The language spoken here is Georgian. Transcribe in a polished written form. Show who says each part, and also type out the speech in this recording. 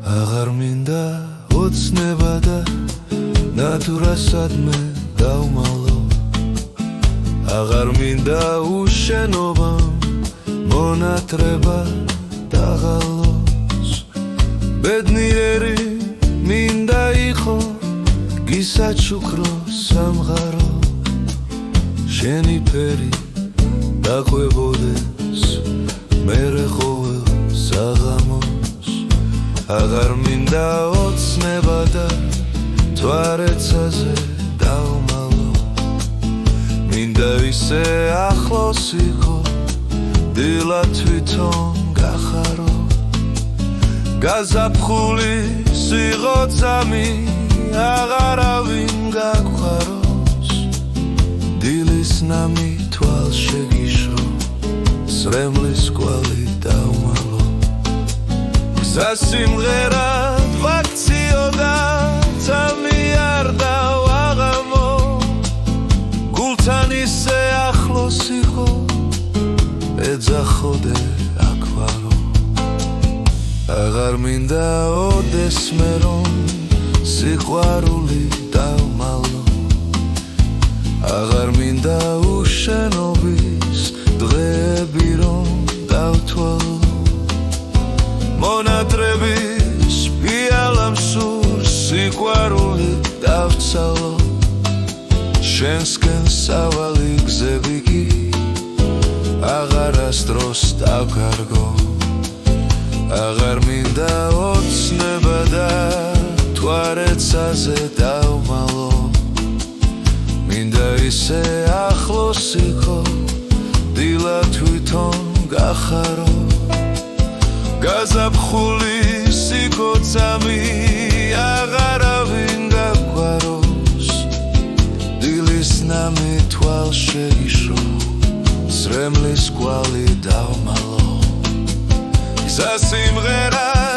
Speaker 1: აღარ მინდა ოცნება და ნატურასადმე დავმალო აღარ მინდა უშენობა მონატრება დაღალოს ბედნიერი მინდა იყო გისაჩუქრო სამღარო შენი ფერი დაყვებოდეს მერე ყოველ საღამოს აღარ მინდა ოცნება და თვარეცაზე დავმალო მინდა ისე ახლოს იყო დილა თვითონ გახარო გაზაფხული სიღოწამი აღარავინ გაგვხაროს დილის ნამი თვალ შეგიშო სრემლის კვალი დავმალო გზა სიმღერად ვაქციოდა თამი არ დავაღამო გულთან ისე ახლოს იყო ეძახოდე აქვარო აღარ მინდა ოდესმე რომ სიყვარული დავმალო აღარ მინდა უშენობის დღეები რომ დავთვალო მონატრების პიალამ სურს სიყვარული დავცალო შენსკენ სავალი გზები კი აღარასდროს დავკარგო აღარ მინდა ოცნება და თვარეცაზე დავმალო მინდა ისე ახლოს იყო დილა თვითონ გახარო გაზაფხული სიკოცამი აღარავინ გაგვაროს დილის ნამი თვალ შეიშო სრემლის კვალი დავმალო გზა სიმღერა